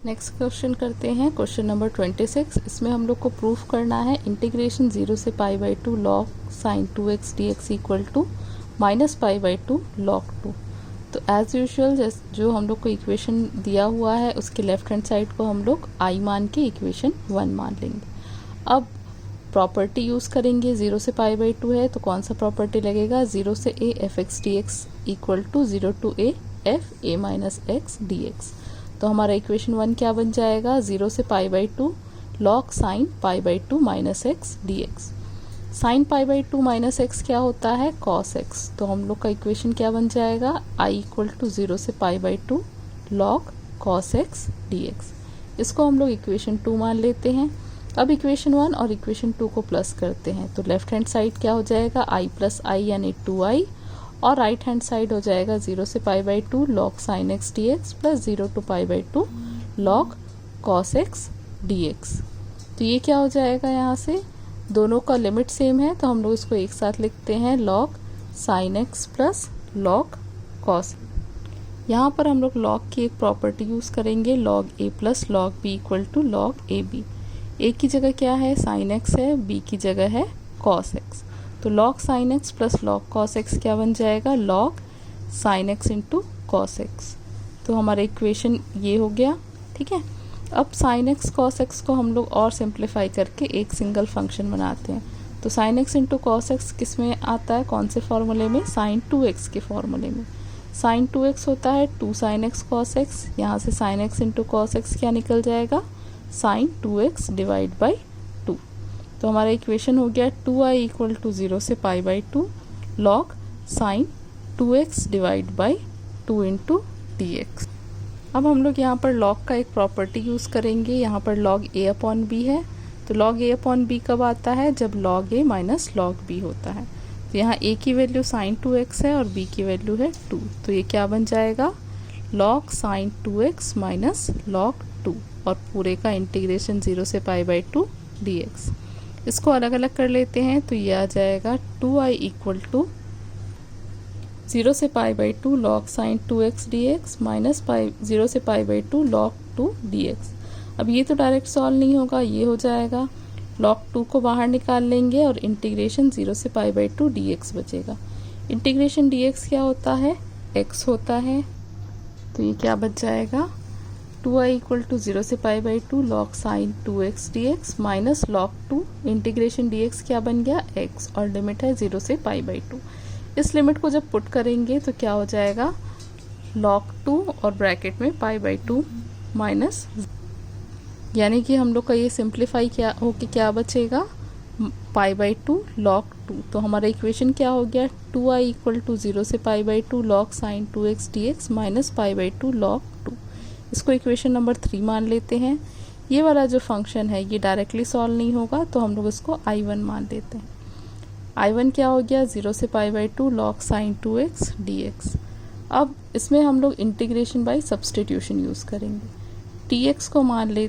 Next question करते हैं, question number 26। इसमें हम लोग को प्रूफ करना है इंटीग्रेशन 0 से pi by 2 log sin 2x dx equal to minus pi by 2 log 2। तो एज़ यूजुअल जो हम लोग को इक्वेशन दिया हुआ है उसके लेफ्ट हैंड साइड को हम लोग आई मान के इक्वेशन 1 मान लेंगे। अब प्रॉपर्टी यूज़ करेंगे, 0 से पाई बाई 2 है तो कौन सा प्रॉपर्टी लगेगा, 0 से a f x d x equal to 0 to a f a minus x d x. तो हमारा इक्वेशन 1 क्या बन जाएगा, 0 से pi by 2 log sine pi by 2 minus x d x. Sine pi by 2 minus x क्या होता है, cos x. तो हम लोग का इक्वेशन क्या बन जाएगा, i इक्वल टू 0 से pi by 2 log cos x d x. इसको हम लोग इक्वेशन 2 मान लेते हैं। अब इक्वेशन 1 और इक्वेशन 2 को प्लस करते हैं तो लेफ्ट हैंड साइड क्या हो जाएगा, i प्लस आई यानी 2i, और राइट हैंड साइड हो जाएगा 0 से pi by 2 log sine x d x plus 0 to pi by 2 log cos x d x. तो ये क्या हो जाएगा, यहाँ से दोनों का लिमिट सेम है तो हम लोग इसको एक साथ लिखते हैं log sine x plus log cos. यहाँ पर हम लोग log की एक प्रॉपर्टी यूज़ करेंगे, log a plus log b equal to log a b. a की जगह क्या है, साइन एक्स है, b की जगह है कॉस एक्स। तो log sine x plus log cos x क्या बन जाएगा, log sine x into cos x. तो हमारा इक्वेशन ये हो गया, ठीक है। अब साइन एक्स कॉस एक्स को हम लोग और सिंप्लीफाई करके एक सिंगल फंक्शन बनाते हैं। तो sine x into cos x किस में आता है, कौन से फॉर्मूले में, साइन 2x के फॉर्मूले में। साइन 2x होता है 2 साइन एक्स कॉस एक्स, यहाँ से sine x into cos x क्या निकल जाएगा, साइन 2x डिवाइड बाई 2। तो हमारा इक्वेशन हो गया 2i इक्वल टू 0 से pi by 2 log sine 2x divide by 2 into d x. अब हम लोग यहाँ पर log का एक प्रॉपर्टी यूज़ करेंगे, यहाँ पर log a अपॉन b है। तो log a अपॉन b कब आता है, जब log a minus log b होता है। तो यहाँ a की वैल्यू साइन 2x है और b की वैल्यू है 2। तो ये क्या बन जाएगा, log sine 2x minus log 2, और पूरे का इंटीग्रेशन 0 से पाई बाई 2 dx। इसको अलग अलग कर लेते हैं तो ये आ जाएगा 2i इक्वल टू 0 से pi by 2 log sine 2x dx minus 0 से पाई बाई 2 log 2 dx। अब ये तो डायरेक्ट सॉल्व नहीं होगा, ये हो जाएगा, log 2 को बाहर निकाल लेंगे और इंटीग्रेशन 0 से पाई बाई 2 dx बचेगा। इंटीग्रेशन dx क्या होता है, x होता है। तो ये क्या बच जाएगा, 2i इक्वल टू 0 से pi by 2 log sine 2x dx minus log 2 integration dx क्या बन गया, x, और लिमिट है 0 से पाई बाई 2। इस लिमिट को जब पुट करेंगे तो क्या हो जाएगा, log 2 और ब्रैकेट में पाई बाई 2 माइनस, यानी कि हम लोग का ये सिंप्लीफाई क्या हो के क्या बचेगा, पाई बाई 2 log 2। तो हमारा इक्वेशन क्या हो गया, 2i इक्वल टू 0 से pi by 2 log sine 2x dx minus pi by 2 log 2। इसको इक्वेशन नंबर 3 मान लेते हैं। ये वाला जो फंक्शन है ये डायरेक्टली सॉल्व नहीं होगा तो हम लोग इसको i1 मान लेते हैं। i1 क्या हो गया, 0 से pi by 2 log sine 2x dx। अब इसमें हम लोग इंटीग्रेशन बाय सब्सटीट्यूशन यूज़ करेंगे। tx को मान ले,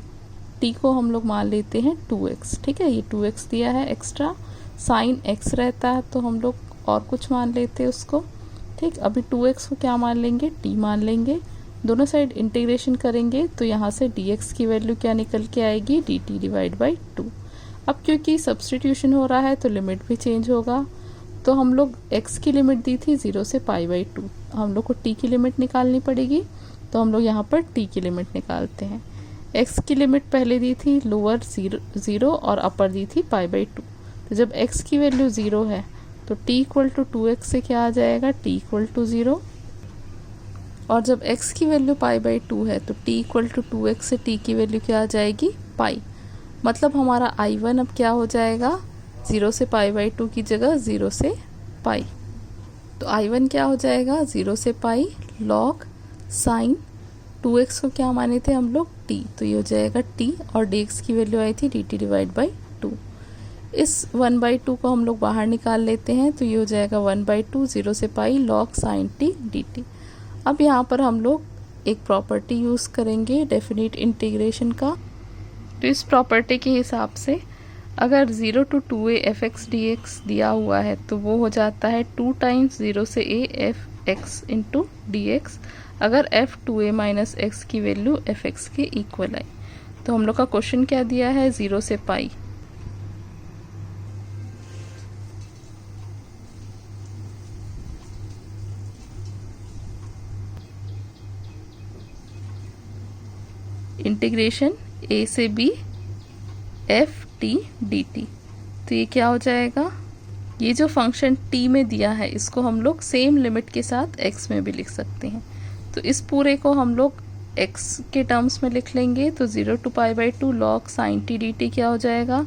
t को हम लोग मान लेते हैं 2x, ठीक है। ये 2x दिया है एक्स्ट्रा, साइन x रहता है तो हम लोग और कुछ मान लेते हैं उसको, ठीक। अभी 2x को क्या मान लेंगे, t मान लेंगे। दोनों साइड इंटीग्रेशन करेंगे तो यहाँ से dx की वैल्यू क्या निकल के आएगी, dt डिवाइड बाई 2। अब क्योंकि सब्सटीट्यूशन हो रहा है तो लिमिट भी चेंज होगा। तो हम लोग x की लिमिट दी थी 0 से पाई बाई 2, हम लोग को t की लिमिट निकालनी पड़ेगी। तो हम लोग यहाँ पर t की लिमिट निकालते हैं। x की लिमिट पहले दी थी लोअर 0 और अपर दी थी पाई बाई 2। तो जब x की वैल्यू 0 है तो t इक्वल टू 2x से क्या आ जाएगा, t इक्वल टू 0, और जब x की वैल्यू पाई बाई 2 है तो t इक्वल टू 2x से t की वैल्यू क्या आ जाएगी, पाई। मतलब हमारा i1 अब क्या हो जाएगा, 0 से पाई बाई 2 की जगह 0 से पाई। तो i1 क्या हो जाएगा, 0 से पाई log साइन 2x को क्या माने थे हम लोग, t। तो ये हो जाएगा t, और dx की वैल्यू आई थी dt डिवाइड बाई 2। इस 1/2 को हम लोग बाहर निकाल लेते हैं तो ये हो जाएगा 1/2 0 से pi log sine t dt। अब यहाँ पर हम लोग एक प्रॉपर्टी यूज़ करेंगे डेफिनेट इंटीग्रेशन का। तो इस प्रॉपर्टी के हिसाब से अगर 0 to 2a f x d x दिया हुआ है तो वो हो जाता है 2 टाइम्स 0 से a f x into d x. अगर f2a माइनस एक्स की वैल्यू fx के इक्वल आई। तो हम लोग का क्वेश्चन क्या दिया है, 0 से पाई। इंटीग्रेशन a से b F T D T. तो ये क्या हो जाएगा, ये जो फंक्शन t में दिया है इसको हम लोग सेम लिमिट के साथ x में भी लिख सकते हैं। तो इस पूरे को हम लोग x के टर्म्स में लिख लेंगे। तो 0 to π/2 log sin t dt क्या हो जाएगा,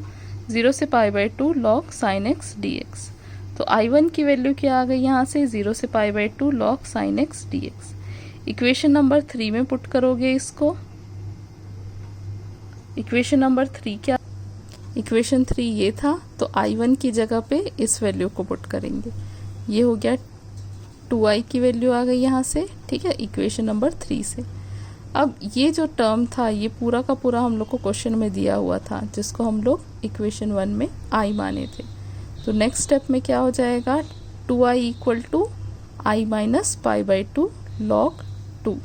0 से π/2 log sin x dx। तो I1 की वैल्यू क्या आ गई यहाँ से, 0 से π/2 log sin x dx। Equation number 3 में पुट करोगे इसको। इक्वेशन नंबर 3 क्या, इक्वेशन 3 ये था, तो I1 की जगह पे इस वैल्यू को पुट करेंगे। ये हो गया 2i की वैल्यू आ गई यहाँ से, ठीक है, इक्वेशन नंबर 3 से। अब ये जो टर्म था ये पूरा का पूरा हम लोग को क्वेश्चन में दिया हुआ था, जिसको हम लोग इक्वेशन 1 में i माने थे। तो नेक्स्ट स्टेप में क्या हो जाएगा, 2i equal to i minus π/2 log 2।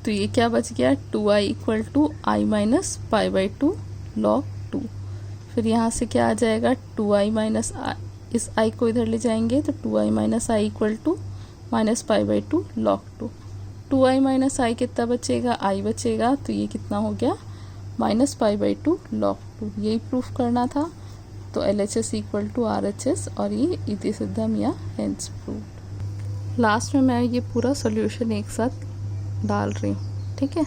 तो ये क्या बच गया, 2i equal to i minus π/2 log 2। फिर यहाँ से क्या आ जाएगा, 2i माइनस i, इस i को इधर ले जाएंगे तो 2i minus I equal to minus π/2 log 2। 2i minus I कितना बचेगा, i बचेगा, तो ये कितना हो गया, माइनस π/2 log 2। यही प्रूफ करना था। तो LHS इक्वल टू RHS और ये इति सिद्धम या हेंस प्रूव्ड। लास्ट में मैं ये पूरा सॉल्यूशन एक साथ डाल रही हूँ, ठीक है।